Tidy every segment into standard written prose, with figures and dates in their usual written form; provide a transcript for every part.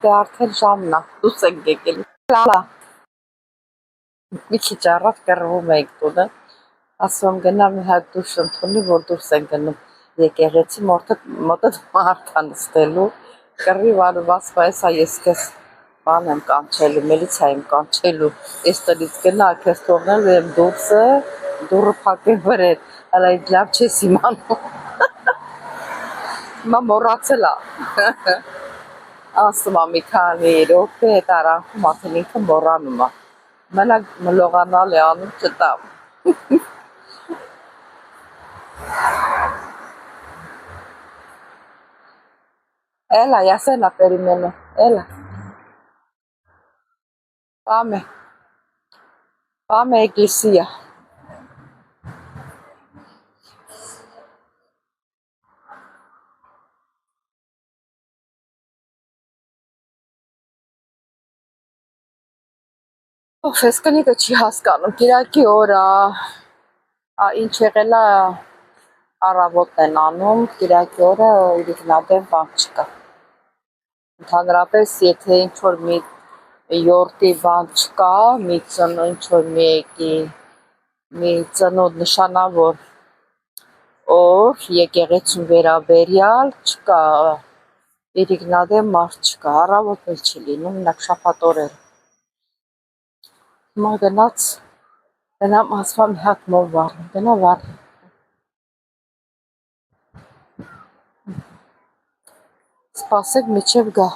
Դե արդեն ժամն է, դուրս ենք եկել։ Լալա, մի քիչ առաջ կռվում էինք տունը, ասում եմ գնամ մի հատ դուրս ընդունի, որ դուրս ենք գնում եկեղեցի, մոտդ մարդ ա նստելու, կռիվ անում, ասում է, «Էսա ես քեզ բան եմ կանչելու, միլիցիա եմ կանչելու, ես տնից գնա, քեզ թողնելու եմ դուրսը, դուռը փակեմ վրեն, հələ այդ լավ չես իմանում»։ Հիմա մոռացել ա։ Ասում ա մի քանի րոպե հետ արանքում արդեն ինքը մոռանում ա։ Մենակ մլողանալ է անում չտամ։ Էլա, я сена перемену, էլա։ Πάμε εκκλησία։ Ով ես կնիկը չի հասկանում, կիրակի օր ա, ինչ եղել ա առավոտն են անում, կիրակի օրը իրիկնադեմ բան չկա։ Ընդհանրապես, եթե ինչ-որ մի յորտի բան չկա, ինչ-որ մի ծնունդ նշանավոր օր, եկեղեցու վերաբերյալ չկա, իրիկնադեմ մարդ չկա, առավոտ էլ չի լինում, մենակ շաբաթ օրերը։ Հիմա գնամ ասում մի հատ մոմ վառեմ, գնա վառեմ։ Սպասեք մինչև գա։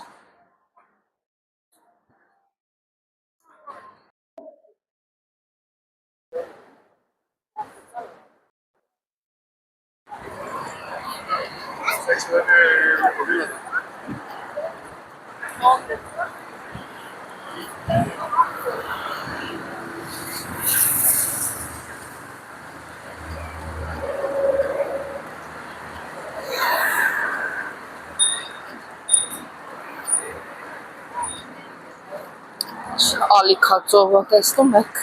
Ալիքածովը տեսնում եք։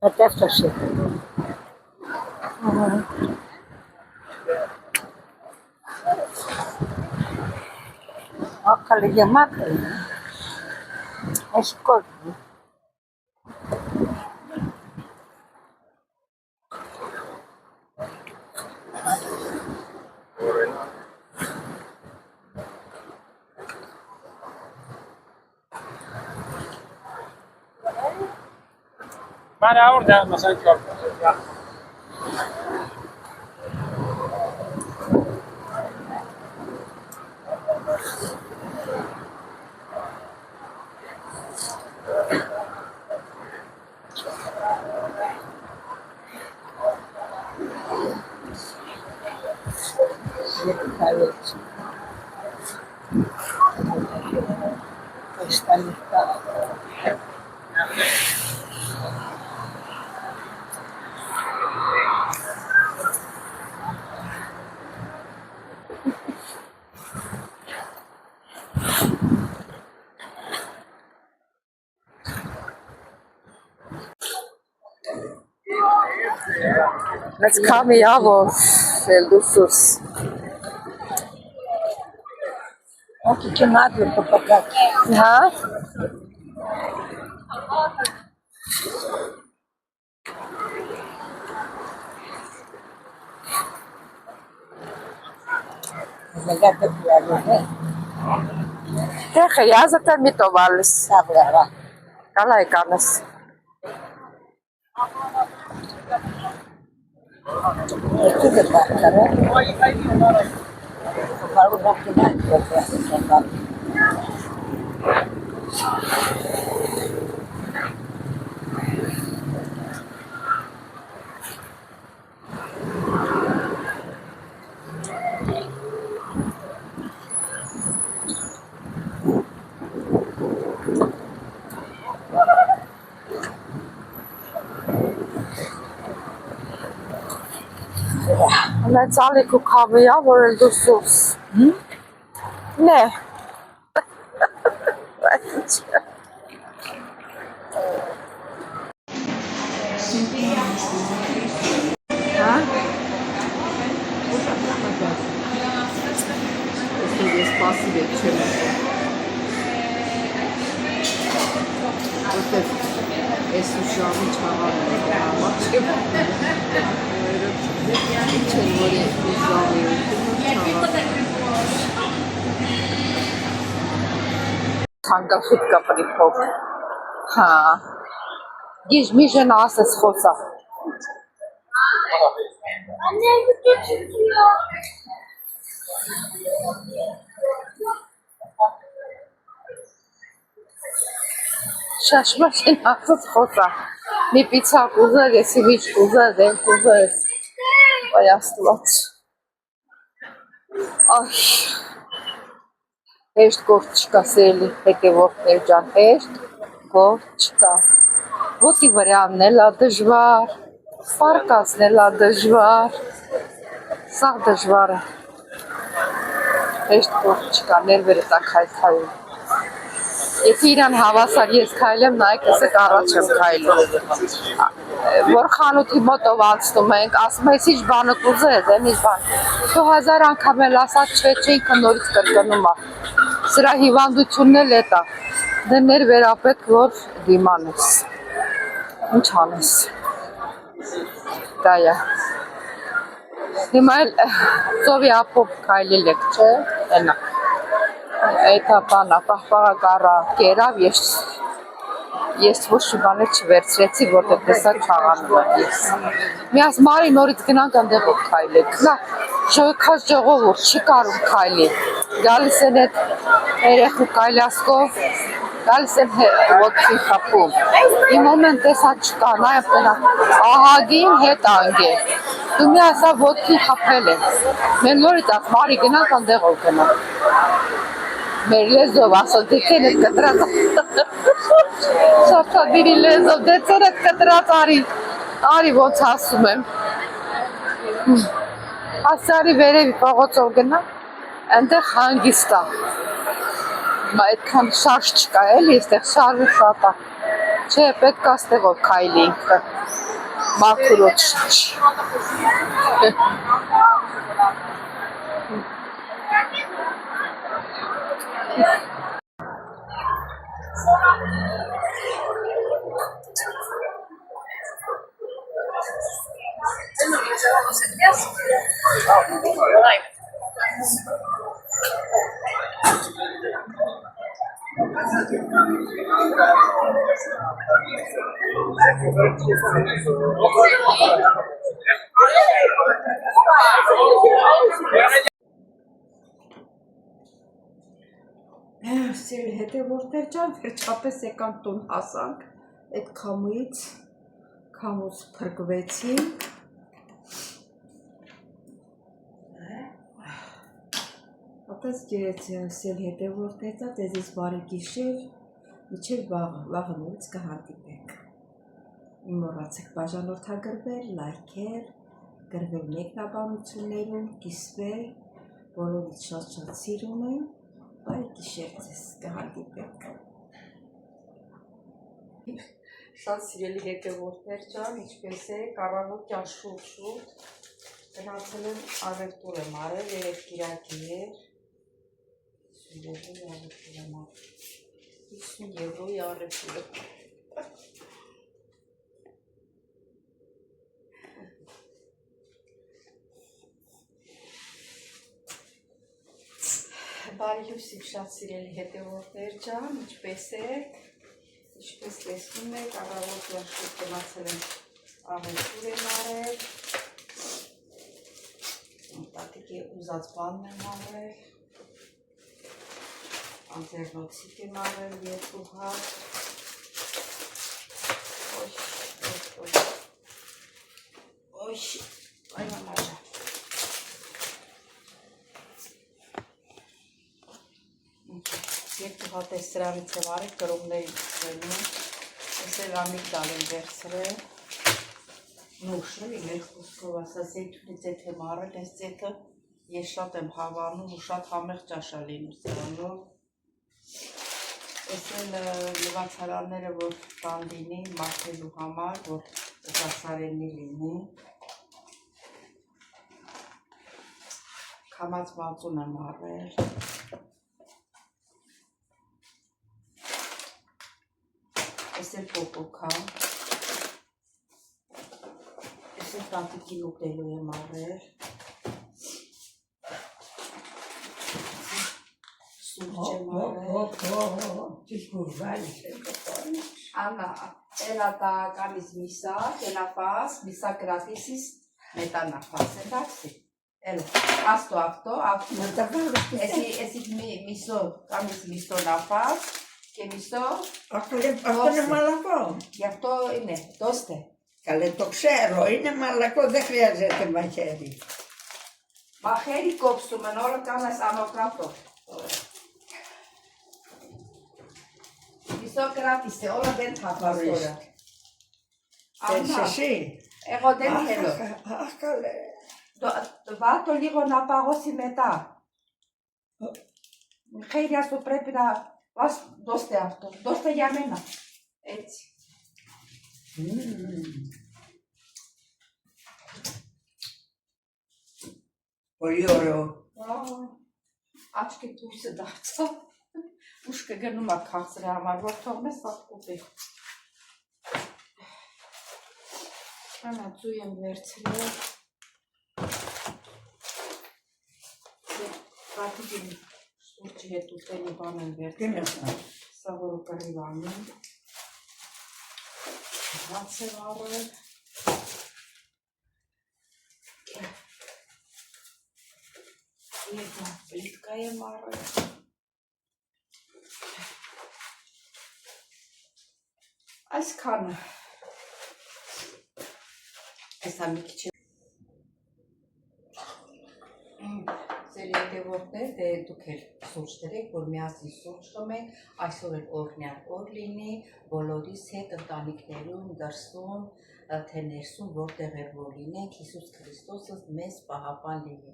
Այդտեղ չշի։ Ակալի գեմակը, աշկոր։ Ben orada mesela gördüm. Let's come Yavor, el Dusus. Aqui que nada para pagar. Ha? Zagata piada, né? Tehe, yaza te mitovalis. Sabrava. Kalai kanas. Tudo para, né? կարող եմ գնալ որտեղ Մեծ ալիք ու քավիա, որ էլ դու սուրս։ Նե։ Հա։ Ես սպասի դեպ չեմ ուտել։ Ես ուշամի չաղարում եմ համար չեմ ինչ են, որ ես ուշամի ուտում Թանկախիտ կապրի փոք։ Հա։ Գիժ մի ժենա ասես խոսա։ Շաշմաշին ասած խոսա, մի պիցա կուզեր, եսի վիչ կուզեր, դեմ կուզեր, այ աստված, այ, հեշտ գործ չկա սերելի հետևորդներ ջան, հեշտ գործ չկա, ոտի վրանն էլա դժվար, պարկասն էլա դժվար, սաղ դժվար է, հեշտ գործ չկա, ներվերը տակ հայթայում, Եթե իրան հավասար ես քայլեմ, նայեք ասեք առաջ եմ քայլում։ Որ խանութի մոտով անցնում ենք, ասում ես ինչ բանը կուզես, ինչ բան։ Դու 1000 անգամ էլ ասած չէ, ինքը նորից կրկնում է։ Սրա հիվանդությունն էլ է դա։ Դներ վերապեք, որ դիմանես։ Ինչ անես։ Դա է։ Հիմա էլ ծովի ապով քայլել եք, չէ՞, այնա։ Էտա բանա, պահպաղա կարա կերավ, ես ոչ բաներ չվերցրեցի, որտեղ տեսա չաղանում եմ ես։ Միաս մարի նորից գնանք ընդեղով քայլեք, նա ժողքած ժողովուրդ չի կարում քայլի, գալիս են էտ երեխու կայլասկով, գալիս են ոտքի խապում, իմում են տեսա չկա, նայებ տենա, ահագին հետ անգե, դու մի ասա ոտքի խապել են, մեր նորից ած մարի գնանք ընդեղով գնանք, մեր լեզով ասոց դեցեն էտ կտրած շարթադիրի լեզով դեցեն էտ կտրած արի ոնց ասում եմ ասարի վերևի պաղոցով գնա այնտեղ հանգիստ է այդքան շարժ չկա էլի այստեղ շարժը շատ է չէ պետք է ստեղով քայլի ինքը մաքրոց Սիրելի հետևորդներ ջան, վերջապես եկան տուն հասանք, այդ քամուց փրկվեցինք, ապես սիրելի հետևորդներ ջան, ձեզից բարի գիշեր, մինչև վաղը նորից կհանդիպենք, իմ մոռացեք բաժանորդագրվել, լայքել, գրվել մեկնաբանություններում, կիսվել, բոլորից շատ սիրում եմ, Բարի գիշեր ձեզ կհանդիպենք։ Շատ սիրելի հետևորդներ ջան, ինչպես եք, առավոտյան շուտ գնացել եմ առևտուր եմ արել, 3 կիրակի էր, 50 եվրոյի առևտուր եմ Բարի լույսիմ շատ սիրելի հետևորդներ ջան, ինչպես եք, ինչպես տեսնում եք, առավոտյան շուտ գնացել եմ առևտուր եմ արել, տատիկի ուզած բանն եմ արել, անձեռնոցիկ եմ արել 2 հատ, ոյ, այ մամաճա, երկու հատ է սրանից եմ արել կրումների ծենում, ես էլ ամիգդալ եմ վերցրել, նուշ էլի մեր խոսքով ասա զեյթունի ձեթ եմ արել, այս ձեթը ես շատ եմ հավանում ու շատ համեղ ճաշա լինում սրանով, ես էլ լվացարանները որ բան լինի մաքրելու համար, որ զասարենի լինի, քամած մածուն եմ արել, ես էլ պոպոքա, ես էլ տատիկին ուտելու եմ արել, սուրճ եմ արել, Anna, ela ta camis misa, que la faz, misa gratisis, metana faz, εντάξει. Έλα, άστο αυτό, εσύ μισό, κάνεις μισό να φας και μισό, Αυτό είναι μαλακό. γι' αυτό είναι, δώστε. Καλέ, το ξέρω, είναι μαλακό, δεν χρειάζεται μαχαίρι. Μαχαίρι κόψουμε, όλα κάνεις ανωκράτο. Μισό κράτησε, όλα δεν θα φας τώρα. Θέλεις εσύ. Εγώ δεν θέλω. Αχ, καλέ. Βάλ' λίγο να παγώσει μετά. Χέρια σου πρέπει να βάζεις, δώστε αυτό, δώστε για μένα. Έτσι. Πολύ ωραίο. Աչքի դուրս է դարձավ, ուշքը գնում է քաղցրի համար, որ թողում է սաղ կուտի։ Անա ծույ եմ վերցրել, կատիգին սուրճի հետ ուտելի բան եմ վերցրել, սա որ կրիվանի, հաց եմ առել, Jedna plitka je marel. Այսքան Այսա մի քիչ Ձեր հետևորդներ, դե դուք էլ սուրճ դրեք, որ միասին սուրճ խմենք, այսօր էլ օրհնյալ օր լինի, բոլորիս հետ ընտանիքներում, դրսում, թե ներսում, որտեղ էլ որ լինենք, Հիսուս Քրիստոսը մեզ պահապան լինի։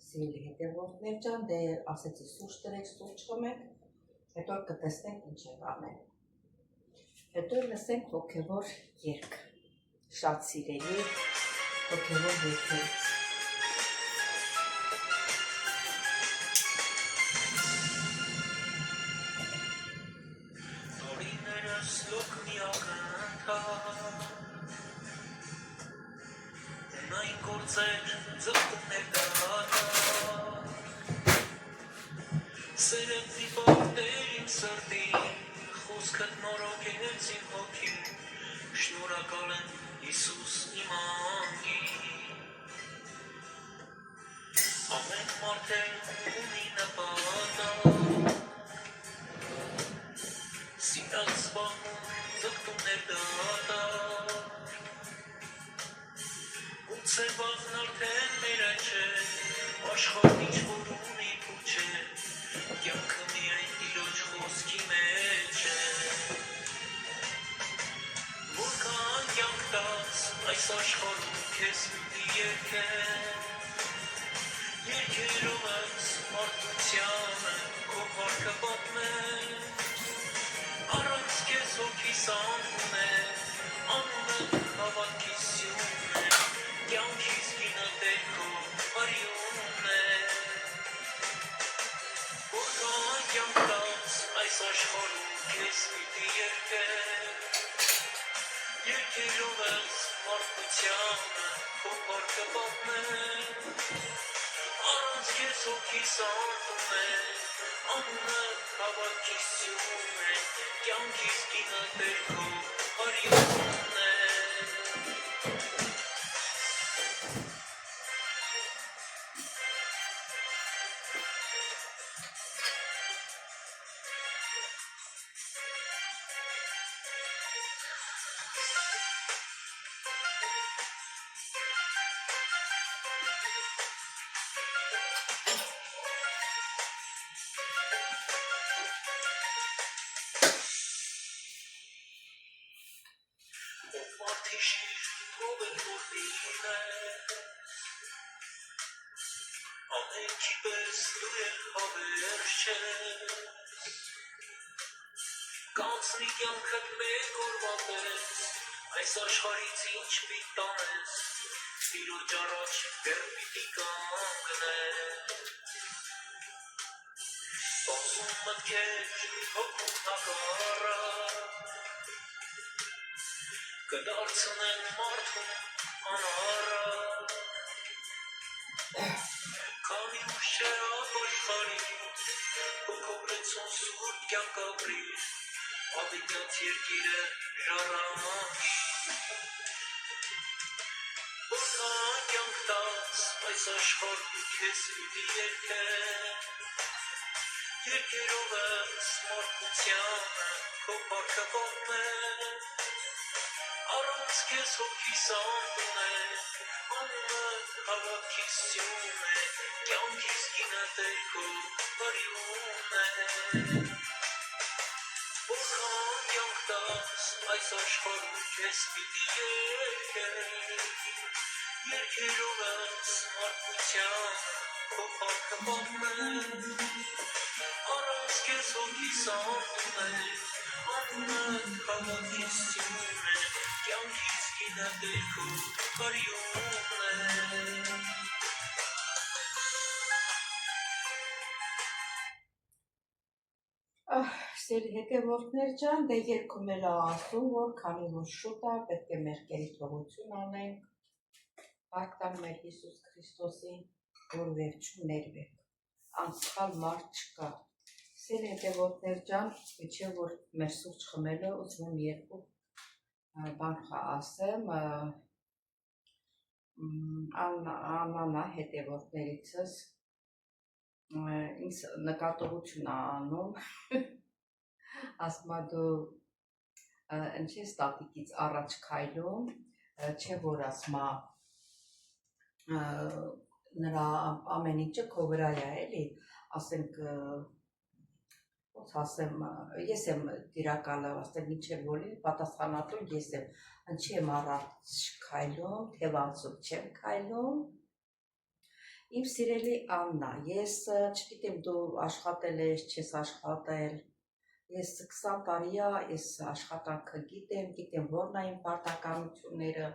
Սիրելի հետևորդներ ջան, դե ասեցի սուրճ դրեք, սուրճ խմենք, հետո կտեսնենք ինչ ենք անել։ Հետո լսենք հոգևոր երգ, շատ սիրելի հոգևոր երգերից։ Սերեցի բաղտերին սրտի, խոսքըտ նորոգեց իմ հոգի, շնորհակալ եմ Հիսուս իմ անգի։ Ամեն մարդ էլ ունի նպատակ, սիրած զբաղվում ձգտումներ դատարկ, գուցե վաղն արդեն մեր չէ, աշխարհն ինչ-որ ունի փուչ է, կյանքը միայն Տիրոջ խոսքի մեջ է, որքան կյանք տաս այս աշխարհում քեզ պիտի երգեմ, երգերով ես մարդությանը քո փառքը պատմեմ, առանց քեզ հոգիս անում է, անունը հավատքի սյուն է, կյանքիս գինը դեր քո արյունն է, որքան կյանք տաս այս աշխարհում քեզ պիտի երգեմ, երգերով ես մարդությանը քո փառքը պատմեմ, առանց քեզ հոգիս անում է, անունը հավատքի սյուն է, կյանքիս գինը դեր քո արյունն է։ Ամենքի պես դու էլ հավերժ չես Կանցնի կյանքդ մեկ օրվա պես Այս աշխարհից ինչ պիտի տանես Տիրոջ առաջ դեռ պիտի կանգնես Սոսում մտքեր հոգում հակառակ Կդարձնեն մարդուն անառակ Քանի ուշ չէ ապաշխարի Հոգով լեցուն սուրբ կյանք ապրիր Աբիդյաց երկիրը ժառանգի Որքան կյանք տաս այս աշխարհում քեզ պիտի երգեն Երկերով ես մարդկությանը քո պարքը պատմեն Առանց քեզ հոգիս անդուն է Անունը հավաքիս սյուն է Կյանքիս կինը տեր քո բարյուն է Որքան կյանք տաս այս աշխարհում քեզ պիտի երգեն Երկերով ես մարդկությանը քո պարքը պատմեն Առանց քեզ հոգիս անդուն է Անունը հավաքիս սյուն է Կյանքիս կինը տեր քո բարյուն է Սերի հետևորդներ ջան, դե երգում էլ ասում, որ քանի որ շուտ է, պետք է մեր կերիտողություն անենք, Փառք տանք մեր Հիսուս Քրիստոսին, որ վերջում ներվեք, անցյալ մարդ չկա։ Սերի հետևորդներ ջան, իչե որ մեր սուրճ խմելը ուզում եմ երկու բան ասեմ, Աննա հետևորդներիցս ինձ նկատողություն անում, ասում դու ինչ ես տատիկից առաջ քայլում, չէ որ ասում նրա ամեն ինչը քո վրա է էլի, ասենք ոնց ասեմ, ես եմ տիրակալը, ասեմ ինչեր որի պատասխանատու ես եմ, ինչի եմ առաջ քայլում, թևանցում չեմ քայլում։ Իմ սիրելի Աննա, ես չգիտեմ դու աշխատել ես, չես աշխատել, ես 20 տարի է, ես աշխատանքը գիտեմ որն է իմ պարտականությունները,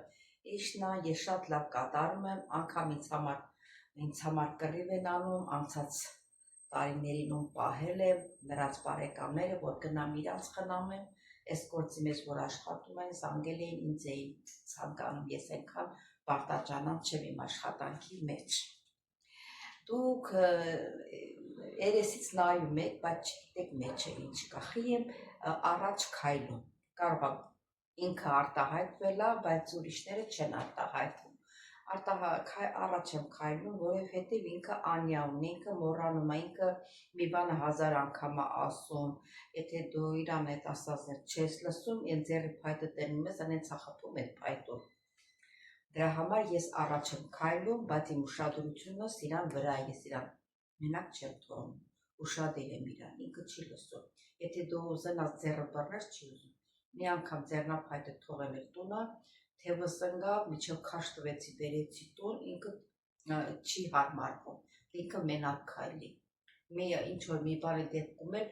ինչն է, ես շատ լավ կատարում եմ, անգամ ինձ համար կռիվ են անում, անցած տարիներին ում պահել եմ, նրանց բարեկամները, որ գնամ իրանց խնամեմ, այս գործի մեջ որ աշխատում են, զանգել էին ինձ էին ցանկանում, ես այնքան պարտաճանան չեմ իմ աշխատանքի մեջ։ Դուք երեսից նայում եք, բայց չգիտեք մեջը ինչ կա, խի եմ առաջ քայլում, կարող է ինքը արտահայտվել է, բայց ուրիշները չեն արտահայտվում, առաջ եմ քայլում, որովհետև ինքը անյա ունի, ինքը մոռանում է, ինքը մի բանը 1000 անգամ է ասում, եթե դու իրան հետ ասածներ չես լսում, այն ձեռի փայտը տենում ես, անենց խփում այդ փայտով։ Դրա համար ես առաջ եմ քայլում, բայց իմ ուշադրությունս իրան վրա է, ես իրան մենակ չեմ թողնում, ուշադիր եմ իրան, ինքը չի լսում, եթե դու ուզենաս ձեռը բռնես չի ուզում, մի անգամ ձեռնափայտը թողել էր տունը, թևս ընկավ, մինչև քաշ տվեցի բերեցի տուն, ինքը չի հարմարվում, ինքը մենակ քայլի, ինչ որ մի բանի դեպքում էլ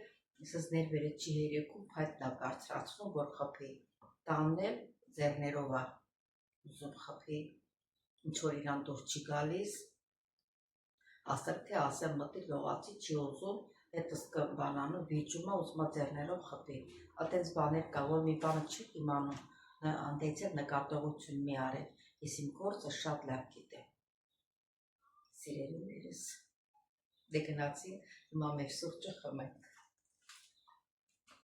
ես ներվերը չի երեքում, փայտն է բարձրացնում, որ խփի, տանն էլ ձեռներով է ուզում խփի, ինչ որ իրան դուր չի գալիս, ասել թե ասեմ մտի լողացի չի ուզում, հետս բանանում վիճում է, ուզում է ձեռներով խփի, այդպես բաներ կա, որ մի բանը չի իմանում, անդեցի նկատողություն մի արել, ես իմ գործը շատ լավ գիտեմ, սիրելիներս, դե գնացին, հիմա մեր սուրճը խմենք։